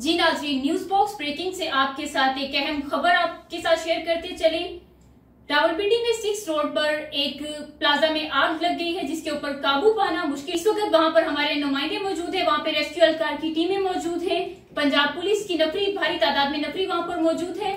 जी नाज़रीन, news box breaking से आपके साथ एक अहम खबर आपके साथ शेयर करते चले। रावलपिंडी में 6 रोड पर एक प्लाजा में आग लग गई है, जिसके ऊपर काबू पाना मुश्किल। इस वक्त वहां पर हमारे नुमाइंदे मौजूद है, वहां पे रेस्क्यू एहलकार की टीमें मौजूद है, पंजाब पुलिस की नफरी, भारी तादाद में नफरी वहां पर मौजूद है।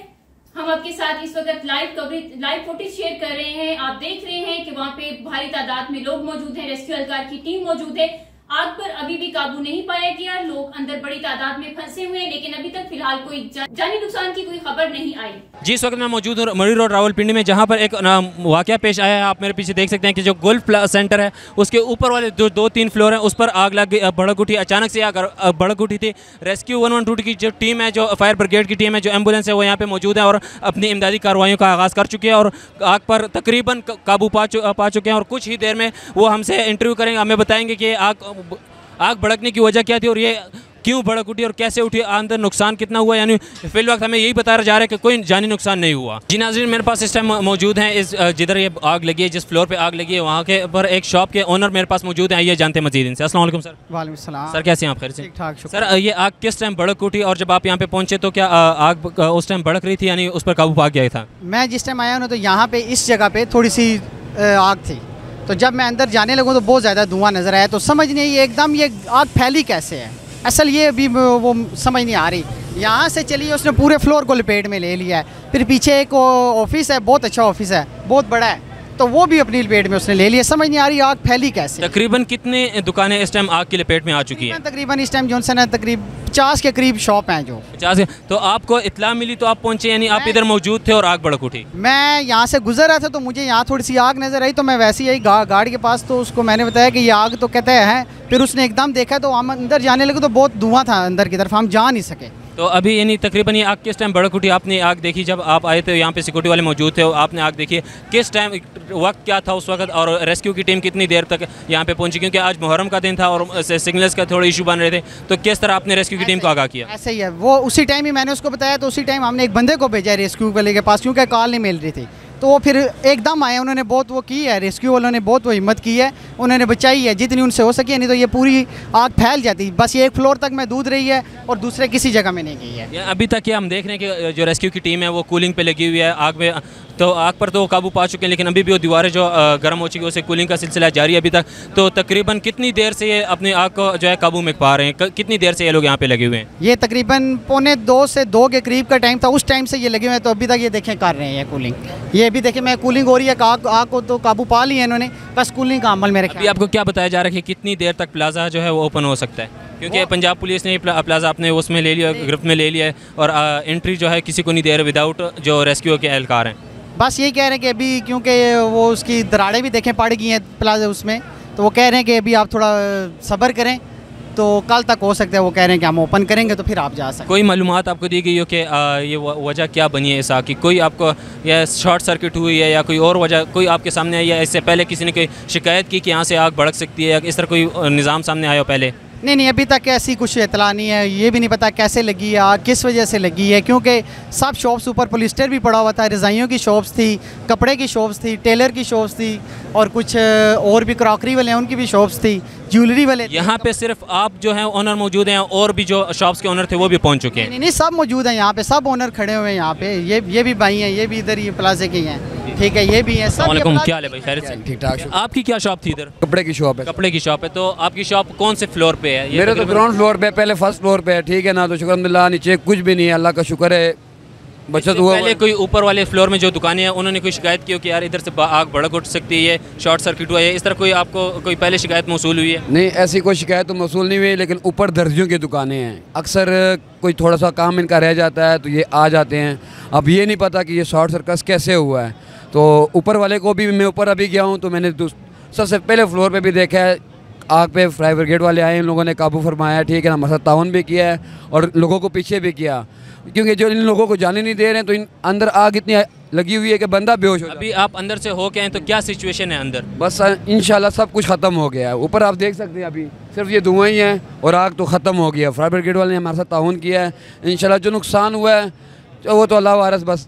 हम आपके साथ इस वक्त लाइव फुटेज शेयर कर रहे हैं। आप देख रहे हैं कि वहां पे भारी तादाद में लोग मौजूद हैं, रेस्क्यू एहलकार की टीम मौजूद है। आग पर अभी भी काबू नहीं पाया गया, लोग अंदर बड़ी तादाद में फंसे हुए हैं, लेकिन अभी तक फिलहाल कोई जानी नुकसान की कोई खबर नहीं आई। जी, इस वक्त मैं मौजूद हूँ मरी रोड रावलपिंडी में, जहाँ पर एक वाकया पेश आया है। आप मेरे पीछे देख सकते हैं कि जो गोल्फ सेंटर है उसके ऊपर वाले जो 2-3 फ्लोर हैं उस पर आग लग गई, भड़क उठी। अचानक से आग भड़क उठी थी। रेस्क्यू 112 की जो टीम है, जो फायर ब्रिगेड की टीम है, जो एम्बुलेंस है, वो यहाँ पे मौजूद है और अपनी इमदादी कार्रवाइयों का आगाज़ कर चुकी है और आग पर तकरीबन काबू पा चुके हैं। और कुछ ही देर में वो हमसे इंटरव्यू करेंगे, हमें बताएंगे कि आग भड़कने की वजह क्या थी और ये क्यों भड़क उठी और कैसे उठी, अंदर नुकसान कितना हुआ। यानी फिल वक्त हमें यही बताया जा रहा है कि कोई जानी नुकसान नहीं हुआ। जी नाज़रीन, मेरे पास इस टाइम मौजूद हैं इस जिधर ये आग लगी है, जिस फ्लोर पे आग लगी है, वहाँ के पर एक शॉप के ओनर मेरे पास मौजूद हैं। आइए जानते हैं मजीद इनसे। अस्सलाम वालेकुम सर। वालेकुम सलाम। सर कैसे हैं आप? खैर से? ठीक ठाक। सर, ये आग किस टाइम भड़क उठी और जब आप यहाँ पे पहुँचे तो क्या आग उस टाइम भड़क रही थी, यानी उस पर काबू पा गया था? मैं जिस टाइम आया हूँ तो यहाँ पे इस जगह पे थोड़ी सी आग थी, तो जब मैं अंदर जाने लगूँ तो बहुत ज़्यादा धुआं नज़र आया, तो समझ नहीं ये एकदम ये आग फैली कैसे है, असल ये अभी वो समझ नहीं आ रही। यहाँ से चलिए उसने पूरे फ्लोर को लपेट में ले लिया है, फिर पीछे एक ऑफिस है, बहुत अच्छा ऑफिस है, बहुत बड़ा है, तो वो भी अपनी लपेट में उसने ले लिया। समझ नहीं आ रही आग फैली कैसे। तकरीबन कितने दुकानें इस टाइम आग की लपेट में आ चुकी हैं? तकरीबन इस टाइम जो है तकरीबन 50 के करीब शॉप हैं। जो 50। तो आपको इत्ला मिली तो आप पहुंचे, यानी आप इधर मौजूद थे और आग भड़क उठी? मैं यहाँ से गुजर रहा था तो मुझे यहाँ थोड़ी सी आग नज़र आई, तो मैं वैसे ही गाड़ी के पास, तो उसको मैंने बताया कि ये आग तो कहते हैं, फिर उसने एकदम देखा तो हम अंदर जाने लगे तो बहुत धुआं था अंदर की तरफ, हम जा नहीं सके। तो अभी यानी तकरीबन ये आग किस टाइम भड़क उठी? आपने आग देखी जब आप आए थे, यहाँ पे सिक्योरिटी वाले मौजूद थे, आपने आग देखी, किस टाइम वक्त क्या था उस वक्त और रेस्क्यू की टीम कितनी देर तक यहाँ पे पहुंची? क्योंकि आज मुहर्रम का दिन था और सिग्नल्स का थोड़े इशू बन रहे थे, तो किस तरह आपने रेस्क्यू की टीम को आगाह किया? ऐसे ही है, वो उसी टाइम ही मैंने उसको बताया, तो उसी टाइम हमने एक बंदे को भेजा रेस्क्यू वाले के पास, क्योंकि कॉल नहीं मिल रही थी, तो वो फिर एकदम आए, उन्होंने बहुत वो की है, रेस्क्यू वालों ने बहुत वो हिम्मत की है, उन्होंने बचाई है जितनी उनसे हो सकी, नहीं तो ये पूरी आग फैल जाती। बस ये एक फ्लोर तक महदूद रही है और दूसरे किसी जगह में नहीं गई है। अभी तक हम देख रहे हैं कि जो रेस्क्यू की टीम है वो कूलिंग पे लगी हुई है आग में, तो आग पर तो काबू पा चुके हैं, लेकिन अभी भी वो दीवारें जो गर्म हो चुकी है, उसे कूलिंग का सिलसिला जारी है अभी तक। तो तकरीबन कितनी देर से ये अपनी आग को जो है काबू में पा रहे हैं? कितनी देर से ये लोग यहाँ पे लगे हुए हैं? ये तकरीबन 1:45 से 2 के करीब का टाइम था, उस टाइम से ये लगे हुए हैं, तो अभी तक ये देखें कर रहे हैं कूलिंग। ये भी देखें मैं कूलिंग हो रही है, आग को तो काबू पा लिया इन्होंने, बस कूलिंग का अमल मेरे ख्याल। अभी आपको क्या बताया जा रहा है कि कितनी देर तक प्लाजा जो है वो ओपन हो सकता है? क्योंकि पंजाब पुलिस ने प्लाजा अपने उसमें ले लिया, गिरफ्त में ले लिया है और एंट्री जो है किसी को नहीं दे रहे विदाउट जो रेस्क्यू के एहलकार हैं। बस यही कह रहे हैं कि अभी क्योंकि वो उसकी दरारें भी देखें पड़ गई हैं प्लाजा उसमें, तो वो कह रहे हैं कि अभी आप थोड़ा सब्र करें, तो कल तक हो सकता है, वो कह रहे हैं कि हम ओपन करेंगे तो फिर आप जा सकते हैं। कोई मालूमात आपको दी गई हो कि ये वजह क्या बनी है इस आग की? कोई आपको या शॉर्ट सर्किट हुई है या कोई और वजह कोई आपके सामने आई है? इससे पहले किसी ने कोई शिकायत की कि यहाँ से आग भड़क सकती है या इस तरह कोई निज़ाम सामने आया हो पहले? नहीं, अभी तक ऐसी कुछ इतला नहीं है। ये भी नहीं पता कैसे लगी है आग, किस वजह से लगी है, क्योंकि सब शॉप्स ऊपर पोलिस्टर भी पड़ा हुआ था, रज़ाइयों की शॉप्स थी, कपड़े की शॉप्स थी, टेलर की शॉप्स थी और कुछ और भी क्रॉकरी वाले हैं उनकी भी शॉप्स थी, ज्वेलरी वाले। यहाँ पे सिर्फ आप जो हैं ओनर मौजूद हैं और भी जो शॉप्स के ओनर थे वो भी पहुँच चुके हैं? नहीं, सब मौजूद हैं यहाँ पे, सब ओनर खड़े हुए हैं यहाँ पे। ये भी भाई हैं, ये भी इधर ये प्लाजे के हैं, ठीक है, ये भी है। अस्सलामुअलैकुम, क्या हाल है भाई? खैर से? ठीक ठाक। आपकी क्या शॉप थी इधर? कपड़े की शॉप है। कपड़े की शॉप है। तो आपकी शॉप कौन से फ्लोर पे है? मेरे तो ग्राउंड फ्लोर पे, पहले फर्स्ट फ्लोर पे है, ठीक है ना, तो शुक्र अल्हम्दुलिल्लाह, नीचे कुछ भी नहीं है, अल्लाह का शुक्र है, बचत हुआ। पहले कोई ऊपर वाले फ्लोर में जो दुकानें हैं उन्होंने कोई शिकायत की हो कि यार इधर से आग भड़क उठ सकती है, शॉर्ट सर्किट हुआ है, इस तरह कोई आपको कोई पहले शिकायत मौसूल हुई है? नहीं, ऐसी कोई शिकायत तो मौसूल नहीं हुई, लेकिन ऊपर दर्जियों की दुकानें हैं, अक्सर कोई थोड़ा सा काम इनका रह जाता है तो ये आ जाते हैं। अब ये नहीं पता कि ये शॉर्ट सर्कट कैसे हुआ है, तो ऊपर वाले को भी, मैं ऊपर अभी गया हूँ तो मैंने सबसे पहले फ्लोर पे भी देखा है, आग पे फायर ब्रिगेड वाले आए, इन लोगों ने काबू फरमाया, ठीक है ना, हमारे साथ ताउन भी किया है और लोगों को पीछे भी किया, क्योंकि जो इन लोगों को जाने नहीं दे रहे हैं, तो इन अंदर आग इतनी लगी हुई है कि बंदा बेहोश हो। अभी आप अंदर से हो के हैं तो क्या सिचुएशन है अंदर? बस इंशाल्लाह सब कुछ ख़त्म हो गया है। ऊपर आप देख सकते हैं अभी सिर्फ ये धुआं ही है और आग तो ख़त्म हो गया। फायर ब्रिगेड वाले ने हमारे साथ ताउन किया है, इंशाल्लाह जो नुकसान हुआ है वो तो अल्लाह वारस। बस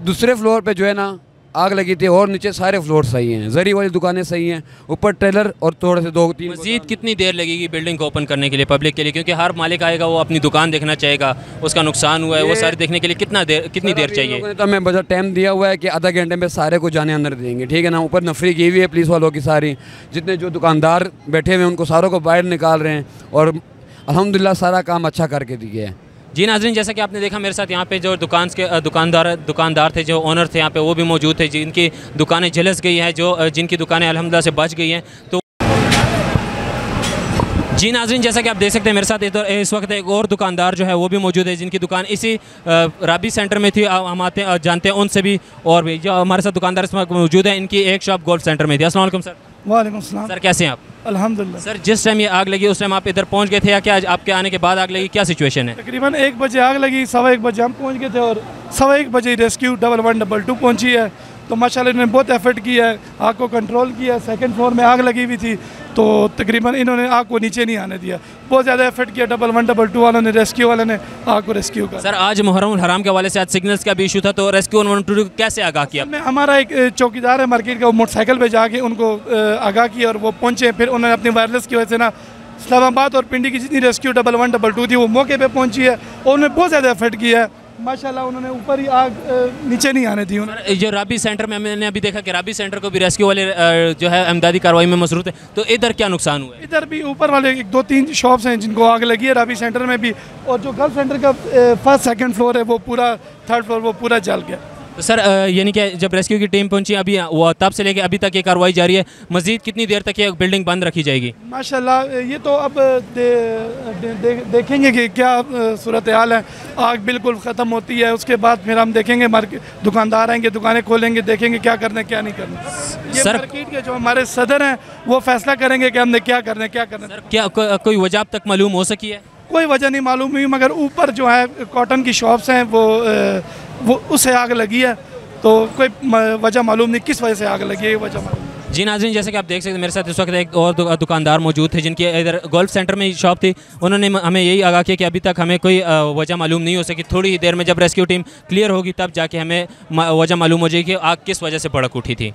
दूसरे फ्लोर पे जो है ना आग लगी थी और नीचे सारे फ्लोर सही हैं, जरी वाली दुकानें सही हैं, ऊपर ट्रेलर और थोड़े से 2-3। मजीद कितनी देर लगेगी बिल्डिंग को ओपन करने के लिए पब्लिक के लिए, क्योंकि हर मालिक आएगा वो अपनी दुकान देखना चाहेगा, उसका नुकसान हुआ है वो सारी देखने के लिए कितनी देर चाहिए? तो हमें बजट टाइम दिया हुआ है कि आधा घंटे में सारे को जाने अंदर देंगे, ठीक है ना। ऊपर नफरी की हुई है पुलिस वालों की, सारी जितने जो दुकानदार बैठे हुए हैं उनको सारों को बाहर निकाल रहे हैं और अल्हम्दुलिल्लाह सारा काम अच्छा करके दिए है। जी नाज़रीन, जैसा कि आपने देखा मेरे साथ यहाँ पे जो दुकानदार थे, जो ओनर थे यहाँ पे, वो भी मौजूद थे जिनकी दुकानें झलस गई हैं, जिनकी दुकानें अल्हम्दुलिल्लाह से बच गई हैं। तो जी नाज़रीन, जैसा कि आप देख सकते हैं मेरे साथ इस वक्त एक और दुकानदार जो है वो भी मौजूद है जिनकी दुकान इसी राबी सेंटर में थी। हम जानते हैं उनसे भी, और भी जो हमारे साथ दुकानदार इस वक्त मौजूद है, इनकी एक शॉप गोल्फ सेंटर में थी। अस्सलाम वालेकुम सर। वालेकुम सलाम। सर कैसे हैं आप? अल्हम्दुलिल्लाह। सर जिस टाइम ये आग लगी उस टाइम आप इधर पहुंच गए थे या क्या आपके आने के बाद आग लगी, क्या सिचुएशन है? तकरीबन 1 बजे आग लगी, 1:15 बजे हम पहुंच गए थे और 1:15 बजे रेस्क्यू 1112 पहुंची है। तो माशाल्लाह इन्होंने बहुत एफर्ट किया है, आग को कंट्रोल किया। सेकंड फ्लोर में आग लगी हुई थी तो तकरीबन इन्होंने आग को नीचे नहीं आने दिया, बहुत ज़्यादा एफर्ट किया 1112 वालों ने, रेस्क्यू वालों ने आग को रेस्क्यू कर। सर आज मुहर्रम हराम के हवाले से आज सिग्नल्स का भी इशू था, तो रेस्क्यू 112 कैसे आगाह किया? हमारा एक चौकीदार है मार्केट का, वो मोटरसाइकिल पे जाके उनको आगाह किया और वो पहुँचे। फिर उन्होंने अपनी वायरलेस की वजह से ना इस्लामाबाद और पिंडी की जितनी रेस्क्यू 1112 थी वो मौके पे पहुंची है और उन्होंने बहुत ज़्यादा एफर्ट किया है माशाल्लाह। उन्होंने ऊपर ही आग नीचे नहीं आने दी। जो राबी सेंटर में मैंने अभी देखा कि राबी सेंटर को भी रेस्क्यू वाले जो है इमदादी कार्रवाई में मसरूफ़ है, तो इधर क्या नुकसान हुआ है? इधर भी ऊपर वाले 2-3 शॉप्स हैं जिनको आग लगी है राबी सेंटर में भी, और जो गर्ल सेंटर का फर्स्ट सेकंड फ्लोर है वो पूरा, थर्ड फ्लोर वो पूरा जल गया। तो सर यानी कि जब रेस्क्यू की टीम पहुंची अभी वो तब से लेके अभी तक ये कार्रवाई जारी है, मजीद कितनी देर तक ये बिल्डिंग बंद रखी जाएगी? माशाल्लाह ये तो अब देखेंगे कि क्या सूरत हाल है। आग बिल्कुल ख़त्म होती है उसके बाद फिर हम देखेंगे, दुकानदार आएंगे, दुकानें खोलेंगे, देखेंगे क्या करना है क्या नहीं करना। ये मार्केट के जो हमारे सदर हैं वो फैसला करेंगे कि हमने क्या करना है क्या करना है। क्या कोई वजह अब तक मालूम हो सकी है? कोई वजह नहीं मालूम हुई, मगर ऊपर जो है कॉटन की शॉप्स हैं वो उससे आग लगी है, तो कोई वजह मालूम नहीं किस वजह से आग लगी है, वजह मालूम। जी नाज़रीन, जैसे कि आप देख सकते हैं मेरे साथ इस वक्त एक और दुकानदार मौजूद थे जिनकी इधर गोल्फ सेंटर में शॉप थी। उन्होंने हमें यही आगाह किया कि अभी तक हमें कोई वजह मालूम नहीं हो सकी, थोड़ी ही देर में जब रेस्क्यू टीम क्लियर होगी तब जाके हमें वजह मालूम हो जाएगी कि आग किस वजह से भड़क उठी थी।